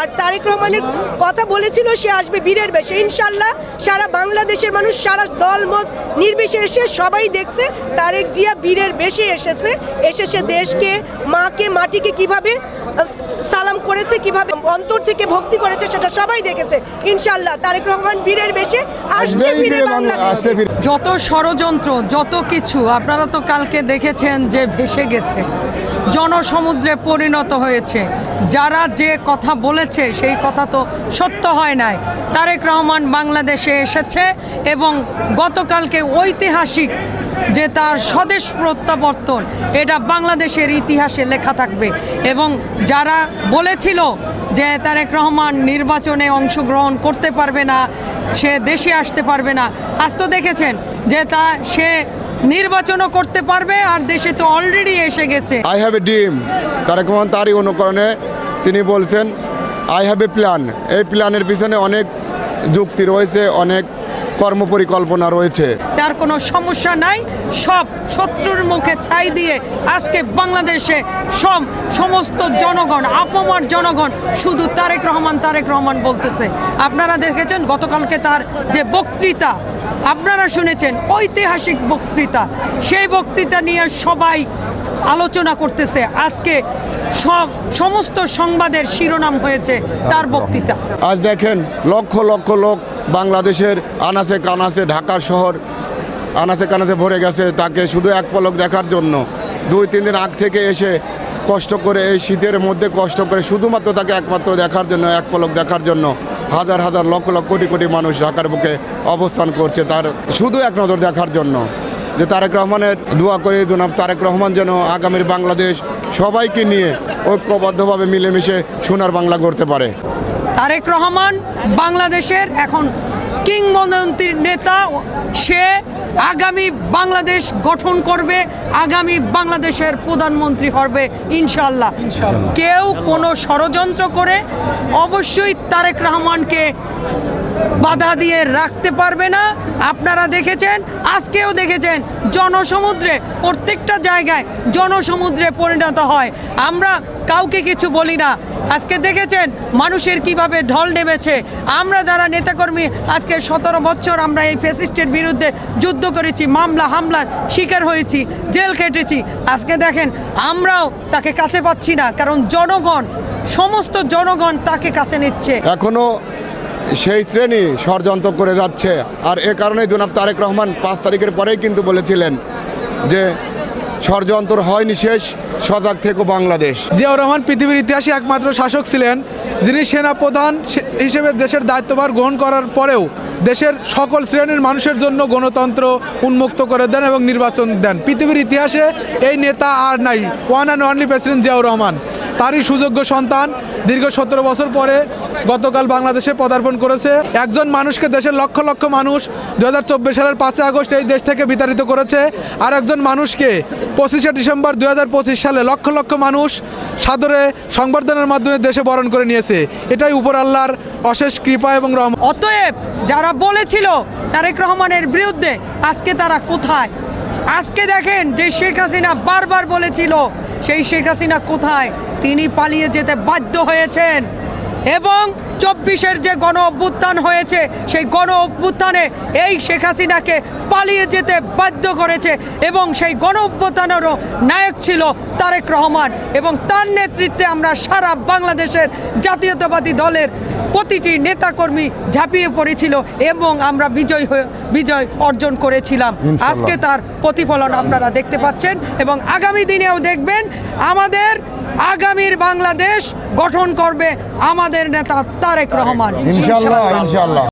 আর তারেক রহমানের কথা বলেছিল সে আসবে বীরের বেশে। ইনশাল্লাহ সারা বাংলাদেশের মানুষ, সারা দলমত নির্বিশেষে সবাই দেখছে তারেক জিয়া বীরের বেশে এসেছে। সে দেশকে, মাকে, মাটিকে কিভাবে সালাম করেছে, কিভাবে অন্তর থেকে ভক্তি করেছে সেটা সবাই দেখেছে। ইনশাল্লাহ তারেক রহমান বীরের বেশে আসছে ফিরে বাংলাদেশ। যত ষড়যন্ত্র, যত কিছু আপনারা তো কালকে দেখেছেন যে ভেসে গেছে, জনসমুদ্রে পরিণত হয়েছে। যারা যে কথা বলেছে সেই কথা তো সত্য হয় নাই। তারেক রহমান বাংলাদেশে এসেছে এবং গতকালকে ঐতিহাসিক যে তার স্বদেশ প্রত্যাবর্তন, এটা বাংলাদেশের ইতিহাসে লেখা থাকবে। এবং যারা বলেছিল যে তারেক রহমান নির্বাচনে অংশগ্রহণ করতে পারবে না, সে দেশে আসতে পারবে না, আজ তো দেখেছেন যে সে নির্বাচনও করতে পারবে আর দেশে তো অলরেডি এসে গেছে। I have a dream. Tarique Rahman তারই অনুকরণে তিনি বলছেন আই হ্যাভ এ প্ল্যান। এই প্ল্যানের পিছনে অনেক যুক্তি রয়েছে, অনেক কর্মপরিকল্পনা রয়েছে। তার কোনো সমস্যা নাই, সব শত্রুর মুখে ছাই দিয়ে আজকে বাংলাদেশে সমস্ত জনগণ, আপামর জনগণ শুধু তারেক রহমান বলতেছে। আপনারা দেখেছেন গতকালকে তার যে বক্তৃতা, আপনারা শুনেছেন ঐতিহাসিক বক্তৃতা, সেই বক্তৃতা নিয়ে সবাই আলোচনা করতেছে। আজকে সমস্ত সংবাদের শিরোনাম হয়েছে তার বক্তৃতা। আজ দেখেন লক্ষ লক্ষ লোক বাংলাদেশের আনাচে কানাচে, ঢাকা শহর আনাচে কানাচে ভরে গেছে তাকে শুধু এক পলক দেখার জন্য। 2-3 দিন আগ থেকে এসে কষ্ট করে, এই শীতের মধ্যে কষ্ট করে শুধুমাত্র তাকে একমাত্র দেখার জন্য, এক পলক দেখার জন্য হাজার হাজার লক্ষ লক্ষ কোটি কোটি মানুষ ঢাকার বুকে অবস্থান করছে তার শুধু এক নজর দেখার জন্য। যে তারেক রহমানের দোয়া করে জনাব তারেক রহমান যেন আগামীর বাংলাদেশ সবাইকে নিয়ে ঐক্যবদ্ধভাবে মিলেমিশে সোনার বাংলা গড়তে পারে। তারেক রহমান বাংলাদেশের এখন কিংবদন্তির নেতা। সে আগামী বাংলাদেশ গঠন করবে, আগামী বাংলাদেশের প্রধানমন্ত্রী হবে ইনশাল্লাহ। কেউ কোনো ষড়যন্ত্র করে অবশ্যই তারেক রহমানকে বাধা দিয়ে রাখতে পারবে না। আপনারা দেখেছেন, আজকেও দেখেছেন, জনসমুদ্রে, প্রত্যেকটা জায়গায় জনসমুদ্রে পরিণত হয়। আমরা কাউকে কিছু বলি না। আজকে দেখেছেন মানুষের কিভাবে ঢল নেমেছে। আমরা যারা নেতাকর্মী আজকে 17 বছর আমরা এই ফ্যাসিস্টের বিরুদ্ধে যুদ্ধ করেছি, মামলা হামলার শিকার হয়েছি, জেল খেটেছি। আজকে দেখেন আমরাও তাকে কাছে পাচ্ছি না, কারণ জনগণ, সমস্ত জনগণ তাকে কাছে নিচ্ছে। এখনও সেই শ্রেণী ষড়যন্ত্র করে যাচ্ছে। আর এ কারণেই জনাব তারেক রহমান 5 তারিখের পরেই কিন্তু বলেছিলেন যে ষড়যন্ত্র হয়নি শেষ, সজাগ থেকো বাংলাদেশ। জিয়াউর রহমান পৃথিবীর ইতিহাসে একমাত্র শাসক ছিলেন যিনি সেনাপ্রধান হিসেবে দেশের দায়িত্বভার গ্রহণ করার পরেও দেশের সকল শ্রেণীর মানুষের জন্য গণতন্ত্র উন্মুক্ত করে দেন এবং নির্বাচন দেন। পৃথিবীর ইতিহাসে এই নেতা আর নাই, one and only president Ziaur Rahman. তারই সুযোগ্য সন্তান দীর্ঘ 17 বছর পরে গতকাল বাংলাদেশে পদার্পণ করেছে। একজন মানুষকে দেশের লক্ষ লক্ষ মানুষ 2024 সালের 5 আগস্ট এই দেশ থেকে বিতাড়িত করেছে। আর একজন মানুষকে 25শে ডিসেম্বর 2025 সালে লক্ষ লক্ষ মানুষ সাদরে সংবর্ধনার মাধ্যমে দেশে বরণ করে নিয়েছে। এটাই উপর আল্লাহর অশেষ কৃপা এবং রহমত। অতএব যারা বলেছিল তারেক রহমানের বিরুদ্ধে, আজকে তারা কোথায়? আজকে দেখেন যে শেখ হাসিনা বারবার বলেছিল, সেই শেখ হাসিনা কোথায়? তিনি পালিয়ে যেতে বাধ্য হয়েছেন। এবং 24-এর যে গণ অভ্যুত্থান হয়েছে, সেই গণ অভ্যুত্থানে এই শেখ হাসিনাকে পালিয়ে যেতে বাধ্য করেছে। এবং সেই গণ অভ্যুত্থানেরও নায়ক ছিল তারেক রহমান। এবং তার নেতৃত্বে আমরা সারা বাংলাদেশের জাতীয়তাবাদী দলের প্রতিটি নেতাকর্মী ঝাঁপিয়ে পড়েছিল এবং আমরা বিজয় অর্জন করেছিলাম। আজকে তার প্রতিফলন আপনারা দেখতে পাচ্ছেন এবং আগামী দিনেও দেখবেন। আমাদের আগামীর বাংলাদেশ গঠন করবে আমাদের নেতা তারেক রহমান। ইনশাআল্লাহ, ইনশাআল্লাহ।